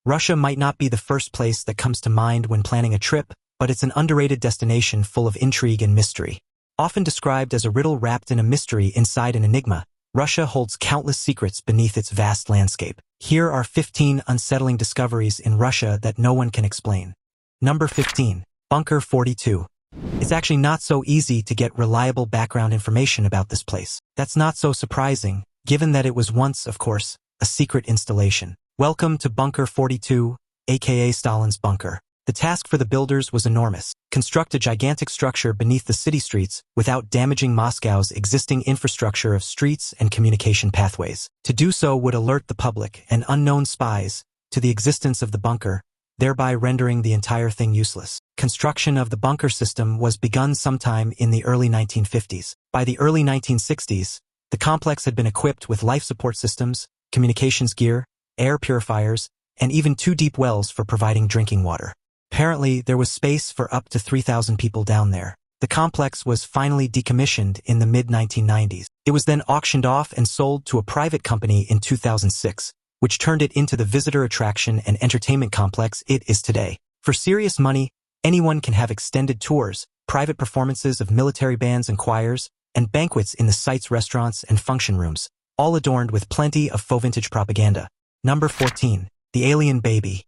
Russia might not be the first place that comes to mind when planning a trip, but it's an underrated destination full of intrigue and mystery. Often described as a riddle wrapped in a mystery inside an enigma, Russia holds countless secrets beneath its vast landscape. Here are 15 unsettling discoveries in Russia that no one can explain. Number 15. Bunker 42. It's actually not so easy to get reliable background information about this place. That's not so surprising, given that it was once, of course, a secret installation. Welcome to Bunker 42, aka Stalin's bunker. The task for the builders was enormous. Construct a gigantic structure beneath the city streets without damaging Moscow's existing infrastructure of streets and communication pathways. To do so would alert the public and unknown spies to the existence of the bunker, thereby rendering the entire thing useless. Construction of the bunker system was begun sometime in the early 1950s. By the early 1960s, the complex had been equipped with life support systems, communications gear, air purifiers, and even 2 deep wells for providing drinking water. Apparently, there was space for up to 3,000 people down there. The complex was finally decommissioned in the mid-1990s. It was then auctioned off and sold to a private company in 2006, which turned it into the visitor attraction and entertainment complex it is today. For serious money, anyone can have extended tours, private performances of military bands and choirs, and banquets in the site's restaurants and function rooms, all adorned with plenty of faux vintage propaganda. Number 14. The Alien Baby.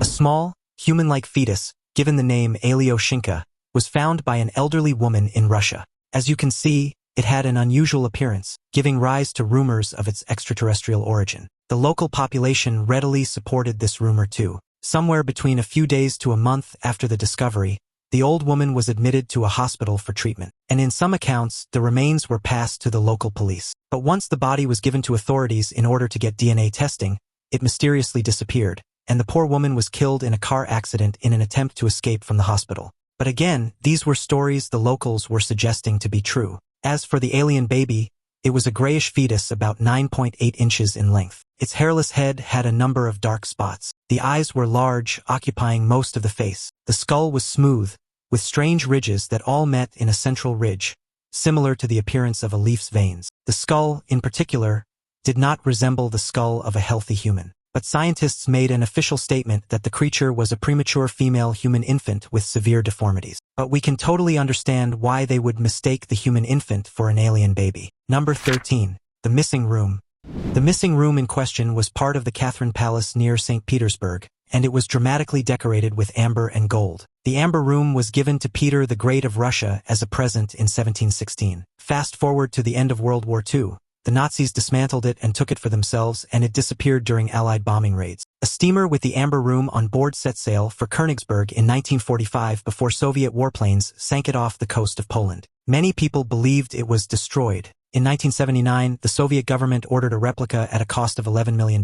A small, human-like fetus, given the name Alyoshinka, was found by an elderly woman in Russia. As you can see, it had an unusual appearance, giving rise to rumors of its extraterrestrial origin. The local population readily supported this rumor too. Somewhere between a few days to a month after the discovery, the old woman was admitted to a hospital for treatment, and in some accounts, the remains were passed to the local police. But once the body was given to authorities in order to get DNA testing, it mysteriously disappeared, and the poor woman was killed in a car accident in an attempt to escape from the hospital. But again, these were stories the locals were suggesting to be true. As for the alien baby, it was a grayish fetus about 9.8 inches in length. Its hairless head had a number of dark spots. The eyes were large, occupying most of the face. The skull was smooth, with strange ridges that all met in a central ridge, similar to the appearance of a leaf's veins. The skull, in particular, did not resemble the skull of a healthy human. But scientists made an official statement that the creature was a premature female human infant with severe deformities. But we can totally understand why they would mistake the human infant for an alien baby. Number 13. The Missing Room. The missing room in question was part of the Catherine Palace near St. Petersburg, and it was dramatically decorated with amber and gold. The amber room was given to Peter the Great of Russia as a present in 1716. Fast forward to the end of World War II. The Nazis dismantled it and took it for themselves, and it disappeared during Allied bombing raids. A steamer with the Amber Room on board set sail for Königsberg in 1945 before Soviet warplanes sank it off the coast of Poland. Many people believed it was destroyed. In 1979, the Soviet government ordered a replica at a cost of $11 million,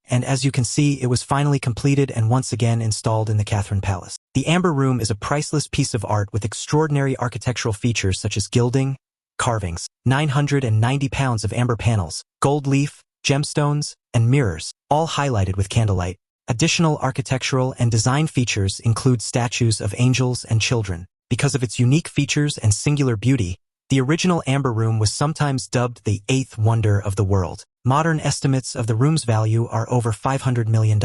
and as you can see, it was finally completed and once again installed in the Catherine Palace. The Amber Room is a priceless piece of art with extraordinary architectural features such as gilding, carvings, 990 pounds of amber panels, gold leaf, gemstones, and mirrors, all highlighted with candlelight. Additional architectural and design features include statues of angels and children. Because of its unique features and singular beauty, the original Amber Room was sometimes dubbed the 8th wonder of the world. Modern estimates of the room's value are over $500 million.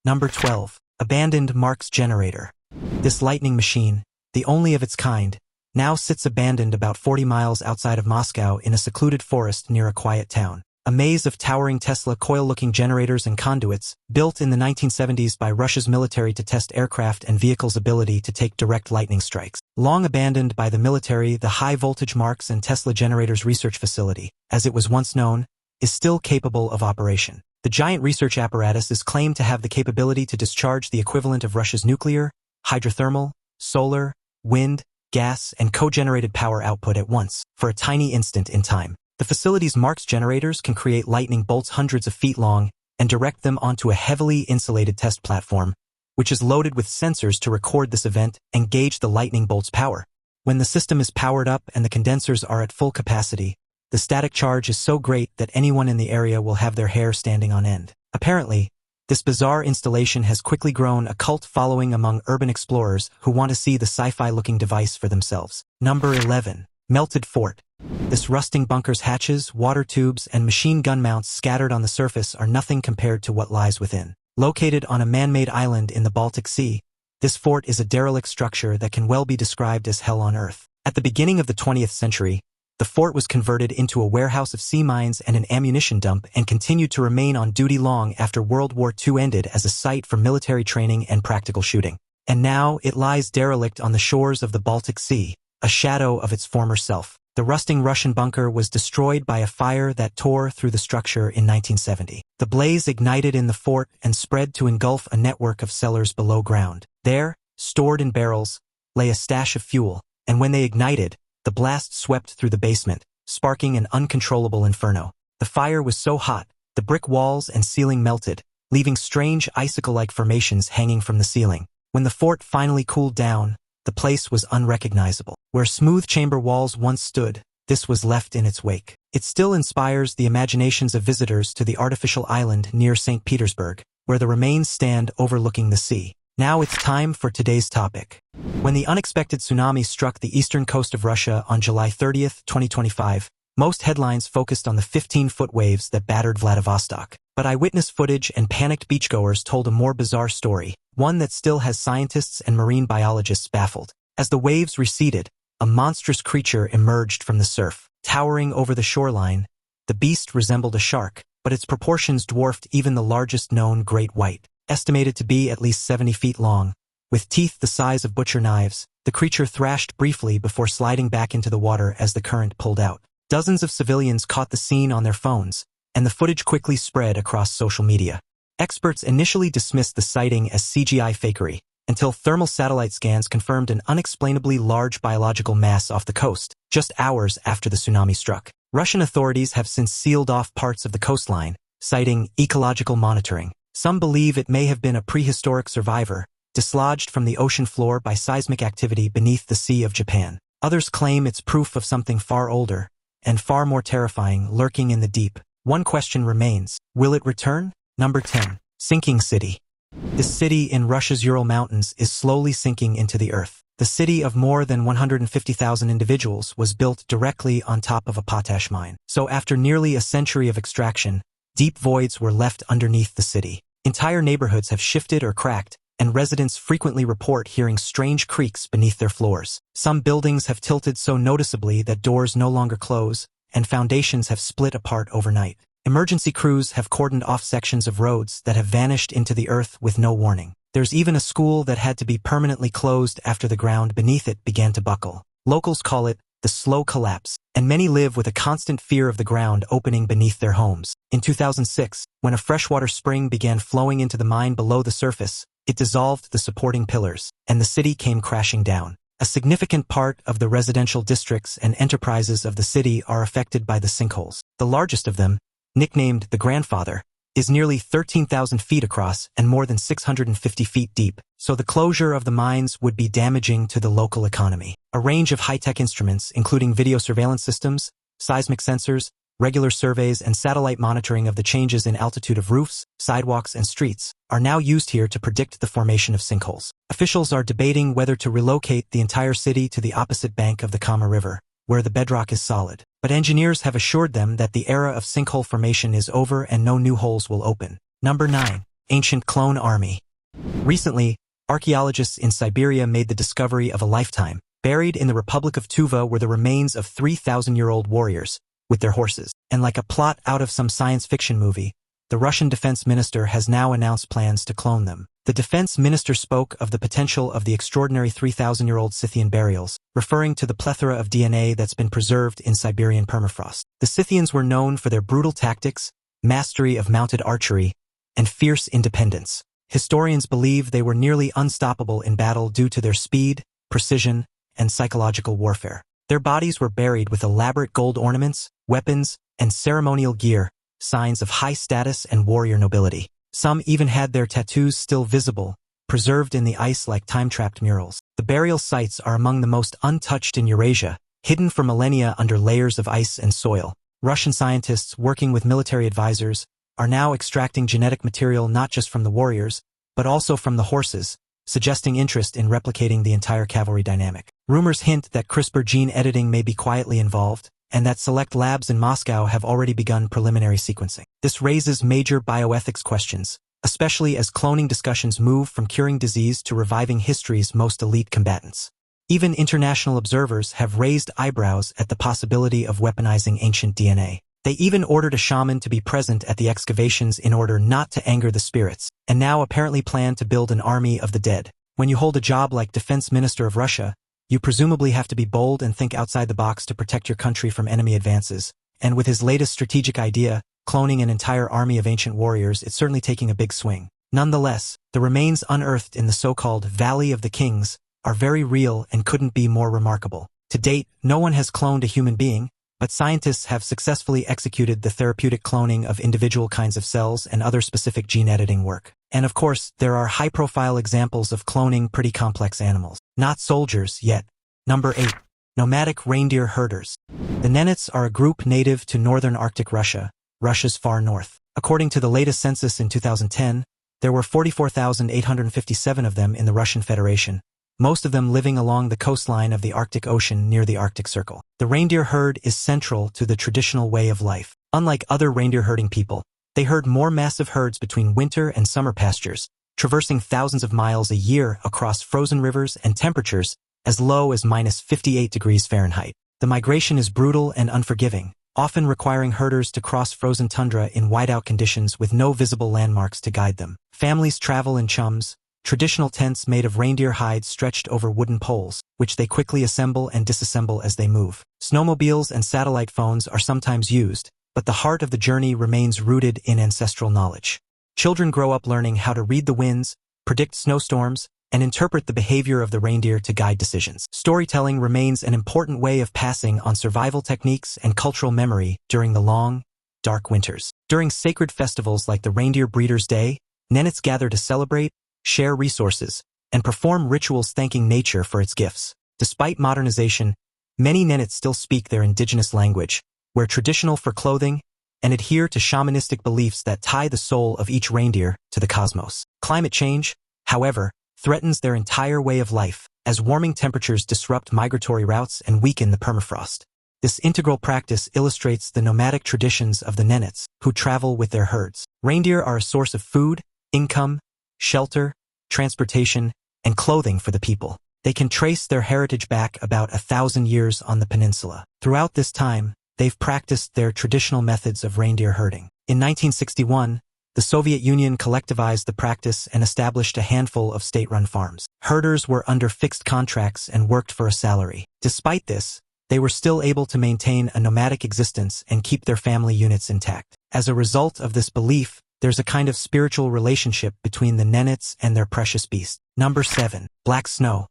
Number 12. Abandoned Marx Generator. This lightning machine, the only of its kind, now sits abandoned about 40 miles outside of Moscow in a secluded forest near a quiet town. A maze of towering Tesla coil-looking generators and conduits, built in the 1970s by Russia's military to test aircraft and vehicles' ability to take direct lightning strikes. Long abandoned by the military, the high-voltage Marx and Tesla Generators Research Facility, as it was once known, is still capable of operation. The giant research apparatus is claimed to have the capability to discharge the equivalent of Russia's nuclear, hydrothermal, solar, wind, gas, and co-generated power output at once, for a tiny instant in time. The facility's Marx generators can create lightning bolts hundreds of feet long and direct them onto a heavily insulated test platform, which is loaded with sensors to record this event and gauge the lightning bolt's power. When the system is powered up and the condensers are at full capacity, the static charge is so great that anyone in the area will have their hair standing on end. Apparently, this bizarre installation has quickly grown a cult following among urban explorers who want to see the sci-fi-looking device for themselves. Number 11. Melted Fort. This rusting bunker's hatches, water tubes, and machine gun mounts scattered on the surface are nothing compared to what lies within. Located on a man-made island in the Baltic Sea, this fort is a derelict structure that can well be described as hell on earth. At the beginning of the 20th century, the fort was converted into a warehouse of sea mines and an ammunition dump and continued to remain on duty long after World War II ended as a site for military training and practical shooting. And now it lies derelict on the shores of the Baltic Sea, a shadow of its former self. The rusting Russian bunker was destroyed by a fire that tore through the structure in 1970. The blaze ignited in the fort and spread to engulf a network of cellars below ground. There, stored in barrels, lay a stash of fuel, and when they ignited, the blast swept through the basement, sparking an uncontrollable inferno. The fire was so hot, the brick walls and ceiling melted, leaving strange icicle-like formations hanging from the ceiling. When the fort finally cooled down, the place was unrecognizable. Where smooth chamber walls once stood, this was left in its wake. It still inspires the imaginations of visitors to the artificial island near St. Petersburg, where the remains stand overlooking the sea. Now it's time for today's topic. When the unexpected tsunami struck the eastern coast of Russia on July 30th, 2025, most headlines focused on the 15-foot waves that battered Vladivostok. But eyewitness footage and panicked beachgoers told a more bizarre story, one that still has scientists and marine biologists baffled. As the waves receded, a monstrous creature emerged from the surf. Towering over the shoreline, the beast resembled a shark, but its proportions dwarfed even the largest known great white. Estimated to be at least 70 feet long, with teeth the size of butcher knives, the creature thrashed briefly before sliding back into the water as the current pulled out. Dozens of civilians caught the scene on their phones, and the footage quickly spread across social media. Experts initially dismissed the sighting as CGI fakery, until thermal satellite scans confirmed an unexplainably large biological mass off the coast, just hours after the tsunami struck. Russian authorities have since sealed off parts of the coastline, citing ecological monitoring. Some believe it may have been a prehistoric survivor, dislodged from the ocean floor by seismic activity beneath the Sea of Japan. Others claim it's proof of something far older, and far more terrifying, lurking in the deep. One question remains: will it return? Number 10. Sinking City. This city in Russia's Ural Mountains is slowly sinking into the earth. The city of more than 150,000 individuals was built directly on top of a potash mine. So after nearly a century of extraction, deep voids were left underneath the city. Entire neighborhoods have shifted or cracked, and residents frequently report hearing strange creaks beneath their floors. Some buildings have tilted so noticeably that doors no longer close, and foundations have split apart overnight. Emergency crews have cordoned off sections of roads that have vanished into the earth with no warning. There's even a school that had to be permanently closed after the ground beneath it began to buckle. Locals call it the slow collapse, and many live with a constant fear of the ground opening beneath their homes. In 2006, when a freshwater spring began flowing into the mine below the surface, it dissolved the supporting pillars, and the city came crashing down. A significant part of the residential districts and enterprises of the city are affected by the sinkholes. The largest of them, nicknamed the Grandfather, is nearly 13,000 feet across and more than 650 feet deep, so the closure of the mines would be damaging to the local economy. A range of high-tech instruments, including video surveillance systems, seismic sensors, regular surveys, and satellite monitoring of the changes in altitude of roofs, sidewalks, and streets, are now used here to predict the formation of sinkholes. Officials are debating whether to relocate the entire city to the opposite bank of the Kama River, where the bedrock is solid. But engineers have assured them that the era of sinkhole formation is over and no new holes will open. Number 9. Ancient Clone Army. Recently, archaeologists in Siberia made the discovery of a lifetime. Buried in the Republic of Tuva were the remains of 3,000-year-old warriors, with their horses. And like a plot out of some science fiction movie, the Russian defense minister has now announced plans to clone them. The defense minister spoke of the potential of the extraordinary 3,000-year-old Scythian burials, referring to the plethora of DNA that's been preserved in Siberian permafrost. The Scythians were known for their brutal tactics, mastery of mounted archery, and fierce independence. Historians believe they were nearly unstoppable in battle due to their speed, precision, and psychological warfare. Their bodies were buried with elaborate gold ornaments, weapons, and ceremonial gear, signs of high status and warrior nobility. Some even had their tattoos still visible, preserved in the ice like time-trapped murals. The burial sites are among the most untouched in Eurasia, hidden for millennia under layers of ice and soil. Russian scientists, working with military advisors, are now extracting genetic material not just from the warriors, but also from the horses, suggesting interest in replicating the entire cavalry dynamic. Rumors hint that CRISPR gene editing may be quietly involved, and that select labs in Moscow have already begun preliminary sequencing. This raises major bioethics questions. especially as cloning discussions move from curing disease to reviving history's most elite combatants. Even international observers have raised eyebrows at the possibility of weaponizing ancient DNA. They even ordered a shaman to be present at the excavations in order not to anger the spirits, and now apparently plan to build an army of the dead. When you hold a job like Defense Minister of Russia, you presumably have to be bold and think outside the box to protect your country from enemy advances. And with his latest strategic idea, cloning an entire army of ancient warriors, it's certainly taking a big swing. Nonetheless, the remains unearthed in the so-called Valley of the Kings are very real and couldn't be more remarkable. To date, no one has cloned a human being, but scientists have successfully executed the therapeutic cloning of individual kinds of cells and other specific gene editing work. And of course, there are high-profile examples of cloning pretty complex animals. Not soldiers, yet. Number 8. Nomadic reindeer herders. The Nenets are a group native to northern Arctic Russia, Russia's far north. According to the latest census in 2010, there were 44,857 of them in the Russian Federation, most of them living along the coastline of the Arctic Ocean near the Arctic Circle. The reindeer herd is central to the traditional way of life. Unlike other reindeer herding people, they herd more massive herds between winter and summer pastures, traversing thousands of miles a year across frozen rivers and temperatures as low as -58 degrees Fahrenheit. The migration is brutal and unforgiving, often requiring herders to cross frozen tundra in whiteout conditions with no visible landmarks to guide them. Families travel in chums, traditional tents made of reindeer hides stretched over wooden poles, which they quickly assemble and disassemble as they move. Snowmobiles and satellite phones are sometimes used, but the heart of the journey remains rooted in ancestral knowledge. Children grow up learning how to read the winds, predict snowstorms, and interpret the behavior of the reindeer to guide decisions. Storytelling remains an important way of passing on survival techniques and cultural memory during the long, dark winters. During sacred festivals like the Reindeer Breeders' Day, Nenets gather to celebrate, share resources, and perform rituals thanking nature for its gifts. Despite modernization, many Nenets still speak their indigenous language, wear traditional fur clothing, and adhere to shamanistic beliefs that tie the soul of each reindeer to the cosmos. Climate change, however, threatens their entire way of life, as warming temperatures disrupt migratory routes and weaken the permafrost. This integral practice illustrates the nomadic traditions of the Nenets, who travel with their herds. Reindeer are a source of food, income, shelter, transportation, and clothing for the people. They can trace their heritage back about 1,000 years on the peninsula. Throughout this time, they've practiced their traditional methods of reindeer herding. In 1961, the Soviet Union collectivized the practice and established a handful of state-run farms. Herders were under fixed contracts and worked for a salary. Despite this, they were still able to maintain a nomadic existence and keep their family units intact. As a result of this belief, there's a kind of spiritual relationship between the Nenets and their precious beast. Number 7. Black snow.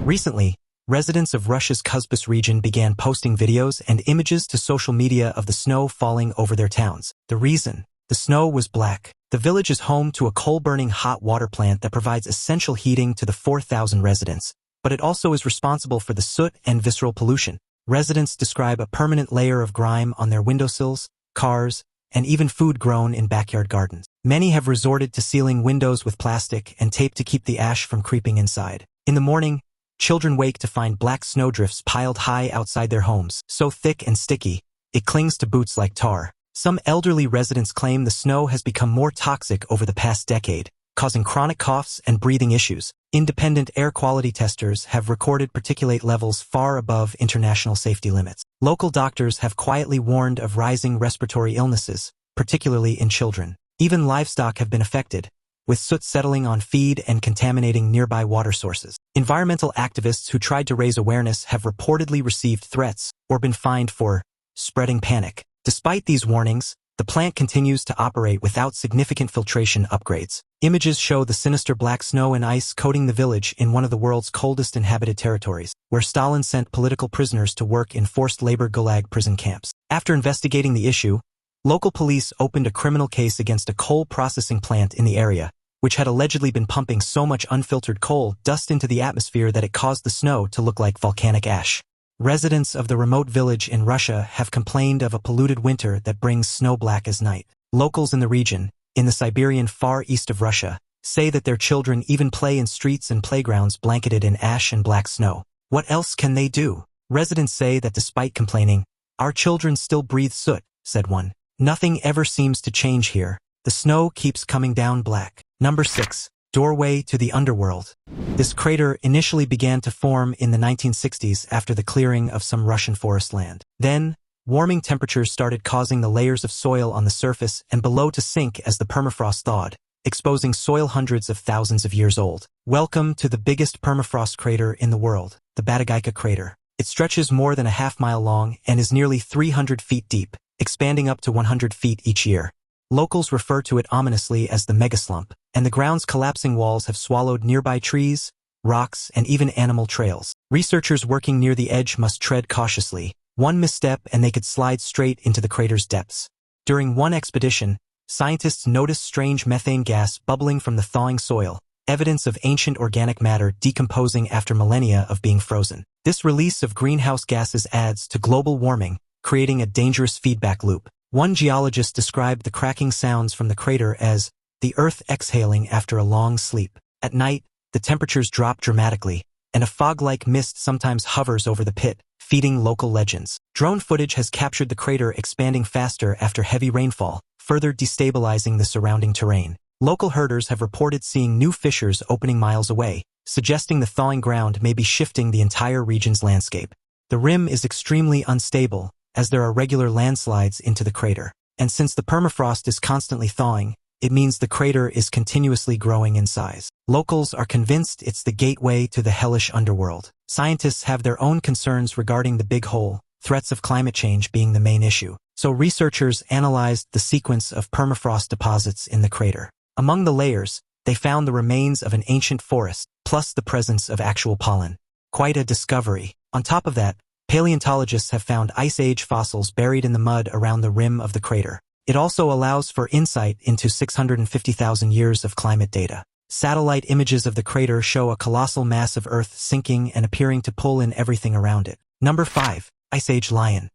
Recently, residents of Russia's Kuzbas region began posting videos and images to social media of the snow falling over their towns. The reason? The snow was black. The village is home to a coal-burning hot water plant that provides essential heating to the 4,000 residents, but it also is responsible for the soot and visceral pollution. Residents describe a permanent layer of grime on their windowsills, cars, and even food grown in backyard gardens. Many have resorted to sealing windows with plastic and tape to keep the ash from creeping inside. In the morning, children wake to find black snowdrifts piled high outside their homes, so thick and sticky, it clings to boots like tar. Some elderly residents claim the snow has become more toxic over the past decade, causing chronic coughs and breathing issues. Independent air quality testers have recorded particulate levels far above international safety limits. Local doctors have quietly warned of rising respiratory illnesses, particularly in children. Even livestock have been affected, with soot settling on feed and contaminating nearby water sources. Environmental activists who tried to raise awareness have reportedly received threats or been fined for spreading panic. Despite these warnings, the plant continues to operate without significant filtration upgrades. Images show the sinister black snow and ice coating the village in one of the world's coldest inhabited territories, where Stalin sent political prisoners to work in forced labor gulag prison camps. After investigating the issue, local police opened a criminal case against a coal processing plant in the area, which had allegedly been pumping so much unfiltered coal dust into the atmosphere that it caused the snow to look like volcanic ash. Residents of the remote village in Russia have complained of a polluted winter that brings snow black as night. Locals in the region, in the Siberian far east of Russia, say that their children even play in streets and playgrounds blanketed in ash and black snow. What else can they do? Residents say that despite complaining, our children still breathe soot, said one. Nothing ever seems to change here, The snow keeps coming down black. Number 6. Doorway to the underworld. This crater initially began to form in the 1960s after the clearing of some Russian forest land. Then, warming temperatures started causing the layers of soil on the surface and below to sink as the permafrost thawed, exposing soil hundreds of thousands of years old. Welcome to the biggest permafrost crater in the world, the Batagaika crater. It stretches more than a half-mile long and is nearly 300 feet deep, expanding up to 100 feet each year. Locals refer to it ominously as the megaslump, and the ground's collapsing walls have swallowed nearby trees, rocks, and even animal trails. Researchers working near the edge must tread cautiously. One misstep and they could slide straight into the crater's depths. During one expedition, scientists noticed strange methane gas bubbling from the thawing soil, evidence of ancient organic matter decomposing after millennia of being frozen. This release of greenhouse gases adds to global warming, creating a dangerous feedback loop. One geologist described the cracking sounds from the crater as the Earth exhaling after a long sleep. At night, the temperatures drop dramatically, and a fog-like mist sometimes hovers over the pit, feeding local legends. Drone footage has captured the crater expanding faster after heavy rainfall, further destabilizing the surrounding terrain. Local herders have reported seeing new fissures opening miles away, suggesting the thawing ground may be shifting the entire region's landscape. The rim is extremely unstable, as there are regular landslides into the crater. And since the permafrost is constantly thawing, it means the crater is continuously growing in size. Locals are convinced it's the gateway to the hellish underworld. Scientists have their own concerns regarding the big hole, threats of climate change being the main issue. So researchers analyzed the sequence of permafrost deposits in the crater. Among the layers, they found the remains of an ancient forest, plus the presence of actual pollen. Quite a discovery. On top of that, paleontologists have found Ice Age fossils buried in the mud around the rim of the crater. It also allows for insight into 650,000 years of climate data. Satellite images of the crater show a colossal mass of Earth sinking and appearing to pull in everything around it. Number 5. Ice Age lion.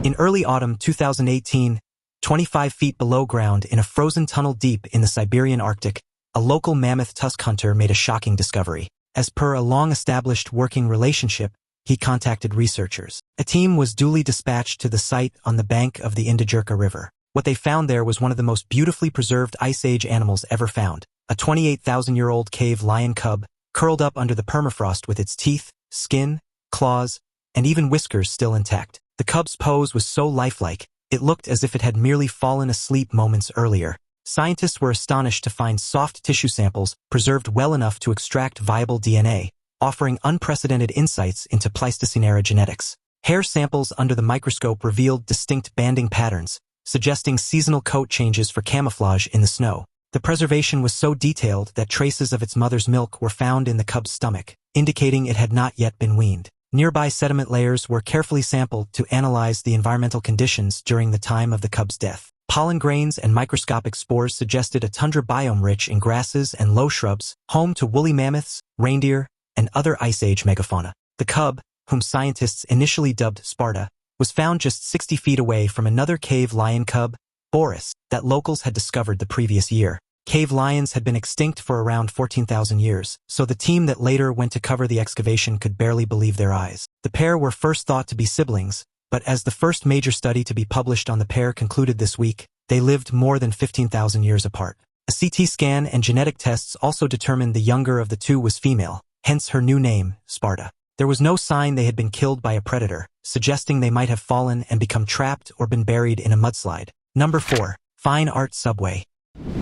In early autumn 2018, 25 feet below ground in a frozen tunnel deep in the Siberian Arctic, a local mammoth tusk hunter made a shocking discovery. As per a long-established working relationship, he contacted researchers. A team was duly dispatched to the site on the bank of the Indijurka River. What they found there was one of the most beautifully preserved Ice Age animals ever found, a 28,000-year-old cave lion cub, curled up under the permafrost with its teeth, skin, claws, and even whiskers still intact. The cub's pose was so lifelike, it looked as if it had merely fallen asleep moments earlier. Scientists were astonished to find soft tissue samples preserved well enough to extract viable DNA, offering unprecedented insights into Pleistocene-era genetics. Hair samples under the microscope revealed distinct banding patterns, suggesting seasonal coat changes for camouflage in the snow. The preservation was so detailed that traces of its mother's milk were found in the cub's stomach, indicating it had not yet been weaned. Nearby sediment layers were carefully sampled to analyze the environmental conditions during the time of the cub's death. Pollen grains and microscopic spores suggested a tundra biome rich in grasses and low shrubs, home to woolly mammoths, reindeer, and other Ice Age megafauna. The cub, whom scientists initially dubbed Sparta, was found just 60 feet away from another cave lion cub, Boris, that locals had discovered the previous year. Cave lions had been extinct for around 14,000 years, so the team that later went to cover the excavation could barely believe their eyes. The pair were first thought to be siblings, but as the first major study to be published on the pair concluded this week, they lived more than 15,000 years apart. A CT scan and genetic tests also determined the younger of the two was female, hence her new name, Sparta. There was no sign they had been killed by a predator, suggesting they might have fallen and become trapped or been buried in a mudslide. Number 4. Fine Art Subway.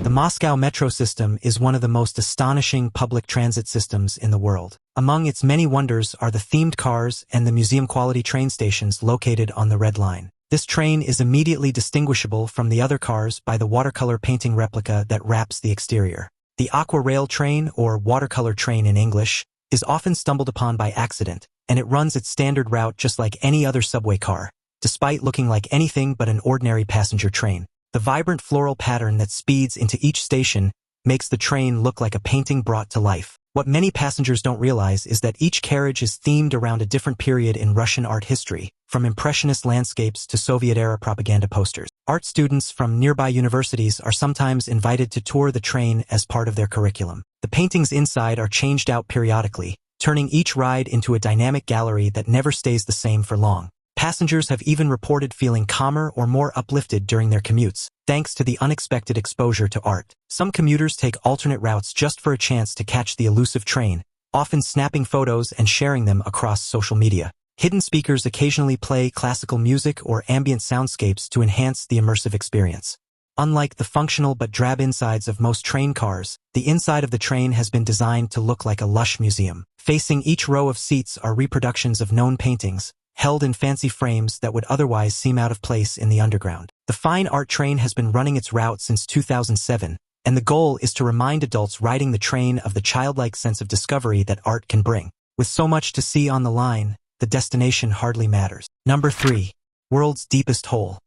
The Moscow metro system is one of the most astonishing public transit systems in the world. Among its many wonders are the themed cars and the museum-quality train stations located on the Red Line. This train is immediately distinguishable from the other cars by the watercolor painting replica that wraps the exterior. The aqua rail train, or watercolor train in English, is often stumbled upon by accident, and it runs its standard route just like any other subway car, despite looking like anything but an ordinary passenger train. The vibrant floral pattern that speeds into each station makes the train look like a painting brought to life. What many passengers don't realize is that each carriage is themed around a different period in Russian art history, from impressionist landscapes to Soviet-era propaganda posters. Art students from nearby universities are sometimes invited to tour the train as part of their curriculum. The paintings inside are changed out periodically, turning each ride into a dynamic gallery that never stays the same for long. Passengers have even reported feeling calmer or more uplifted during their commutes, thanks to the unexpected exposure to art. Some commuters take alternate routes just for a chance to catch the elusive train, often snapping photos and sharing them across social media. Hidden speakers occasionally play classical music or ambient soundscapes to enhance the immersive experience. Unlike the functional but drab insides of most train cars, the inside of the train has been designed to look like a lush museum. Facing each row of seats are reproductions of known paintings, held in fancy frames that would otherwise seem out of place in the underground. The fine art train has been running its route since 2007, and the goal is to remind adults riding the train of the childlike sense of discovery that art can bring. With so much to see on the line, the destination hardly matters. Number 3. World's deepest hole.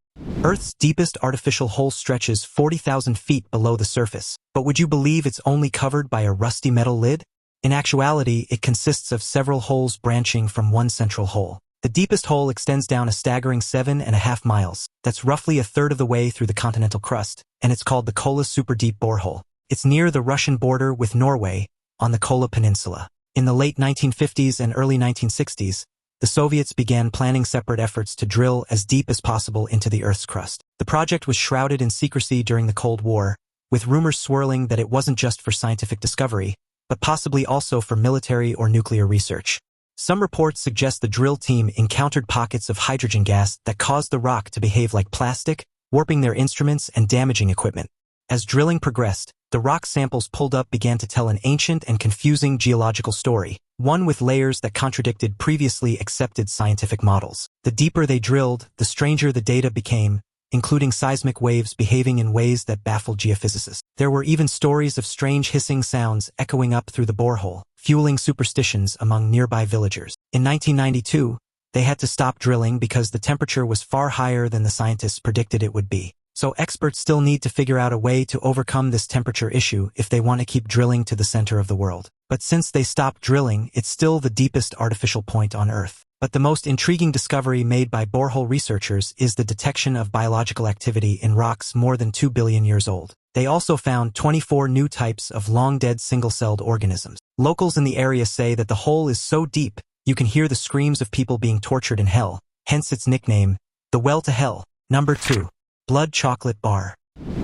Earth's deepest artificial hole stretches 40,000 feet below the surface, but would you believe it's only covered by a rusty metal lid? In actuality, it consists of several holes branching from one central hole. The deepest hole extends down a staggering 7.5 miles. That's roughly a third of the way through the continental crust, and it's called the Kola Super Deep Borehole. It's near the Russian border with Norway, on the Kola Peninsula. In the late 1950s and early 1960s, the Soviets began planning separate efforts to drill as deep as possible into the Earth's crust. The project was shrouded in secrecy during the Cold War, with rumors swirling that it wasn't just for scientific discovery, but possibly also for military or nuclear research. Some reports suggest the drill team encountered pockets of hydrogen gas that caused the rock to behave like plastic, warping their instruments and damaging equipment. As drilling progressed, the rock samples pulled up began to tell an ancient and confusing geological story, one with layers that contradicted previously accepted scientific models. The deeper they drilled, the stranger the data became, including seismic waves behaving in ways that baffled geophysicists. There were even stories of strange hissing sounds echoing up through the borehole, fueling superstitions among nearby villagers. In 1992, they had to stop drilling because the temperature was far higher than the scientists predicted it would be. So experts still need to figure out a way to overcome this temperature issue if they want to keep drilling to the center of the world. But since they stopped drilling, it's still the deepest artificial point on Earth. But the most intriguing discovery made by borehole researchers is the detection of biological activity in rocks more than 2 billion years old. They also found 24 new types of long-dead single-celled organisms. Locals in the area say that the hole is so deep, you can hear the screams of people being tortured in hell, hence its nickname, the Well to Hell. Number 2. Blood chocolate bar.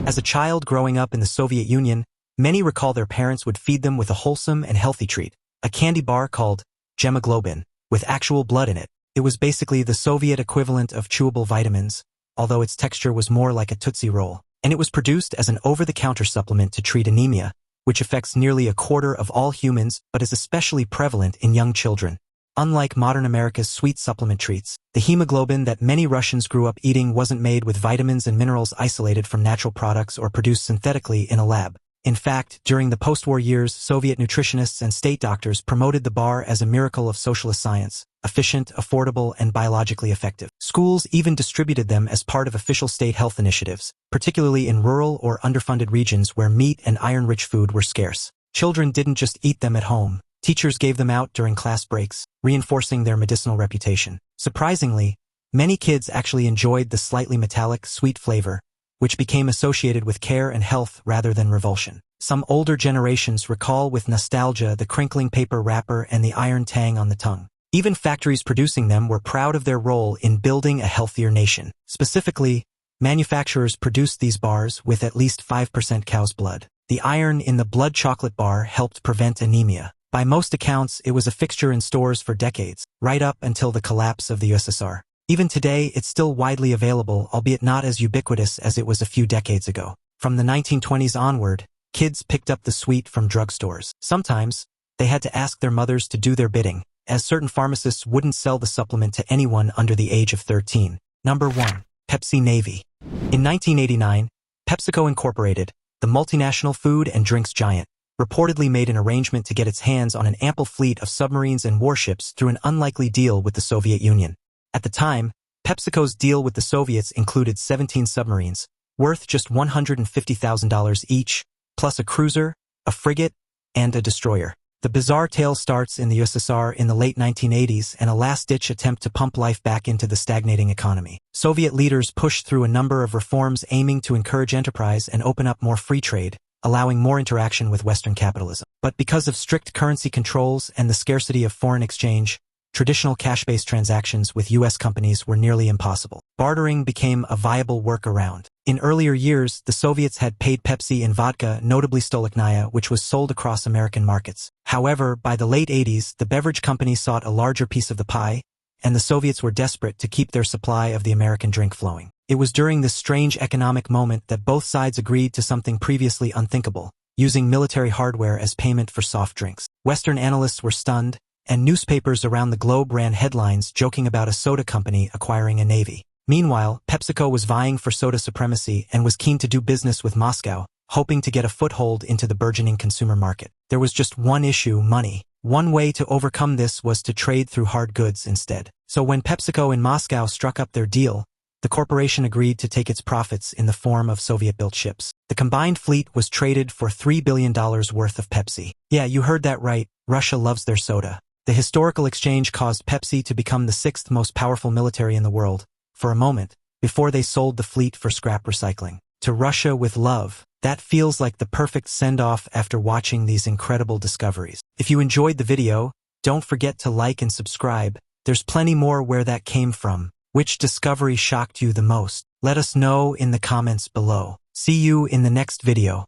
As a child growing up in the Soviet Union, many recall their parents would feed them with a wholesome and healthy treat, a candy bar called Gemoglobin, with actual blood in it. It was basically the Soviet equivalent of chewable vitamins, although its texture was more like a Tootsie Roll, and it was produced as an over-the-counter supplement to treat anemia, which affects nearly a quarter of all humans but is especially prevalent in young children. Unlike modern America's sweet supplement treats, the hemoglobin that many Russians grew up eating wasn't made with vitamins and minerals isolated from natural products or produced synthetically in a lab. In fact, during the post-war years, Soviet nutritionists and state doctors promoted the bar as a miracle of socialist science, efficient, affordable, and biologically effective. Schools even distributed them as part of official state health initiatives, particularly in rural or underfunded regions where meat and iron-rich food were scarce. Children didn't just eat them at home. Teachers gave them out during class breaks, reinforcing their medicinal reputation. Surprisingly, many kids actually enjoyed the slightly metallic, sweet flavor, which became associated with care and health rather than revulsion. Some older generations recall with nostalgia the crinkling paper wrapper and the iron tang on the tongue. Even factories producing them were proud of their role in building a healthier nation. Specifically, manufacturers produced these bars with at least 5% cow's blood. The iron in the blood chocolate bar helped prevent anemia. By most accounts, it was a fixture in stores for decades, right up until the collapse of the USSR. Even today, it's still widely available, albeit not as ubiquitous as it was a few decades ago. From the 1920s onward, kids picked up the sweet from drugstores. Sometimes, they had to ask their mothers to do their bidding, as certain pharmacists wouldn't sell the supplement to anyone under the age of 13. Number 1. Pepsi Navy. In 1989, PepsiCo Incorporated, the multinational food and drinks giant, reportedly made an arrangement to get its hands on an ample fleet of submarines and warships through an unlikely deal with the Soviet Union. At the time, PepsiCo's deal with the Soviets included 17 submarines, worth just $150,000 each, plus a cruiser, a frigate, and a destroyer. The bizarre tale starts in the USSR in the late 1980s and a last-ditch attempt to pump life back into the stagnating economy. Soviet leaders pushed through a number of reforms aiming to encourage enterprise and open up more free trade, allowing more interaction with Western capitalism. But because of strict currency controls and the scarcity of foreign exchange, traditional cash-based transactions with U.S. companies were nearly impossible. Bartering became a viable workaround. In earlier years, the Soviets had paid Pepsi in vodka, notably Stolichnaya, which was sold across American markets. However, by the late 80s, the beverage company sought a larger piece of the pie, and the Soviets were desperate to keep their supply of the American drink flowing. It was during this strange economic moment that both sides agreed to something previously unthinkable, using military hardware as payment for soft drinks. Western analysts were stunned, and newspapers around the globe ran headlines joking about a soda company acquiring a navy. Meanwhile, PepsiCo was vying for soda supremacy and was keen to do business with Moscow, hoping to get a foothold into the burgeoning consumer market. There was just one issue: money. One way to overcome this was to trade through hard goods instead. So when PepsiCo in Moscow struck up their deal, the corporation agreed to take its profits in the form of Soviet-built ships. The combined fleet was traded for $3 billion worth of Pepsi. Yeah, you heard that right. Russia loves their soda. The historical exchange caused Pepsi to become the sixth most powerful military in the world, for a moment, before they sold the fleet for scrap recycling. To Russia with love. That feels like the perfect send-off after watching these incredible discoveries. If you enjoyed the video, don't forget to like and subscribe. There's plenty more where that came from. Which discovery shocked you the most? Let us know in the comments below. See you in the next video.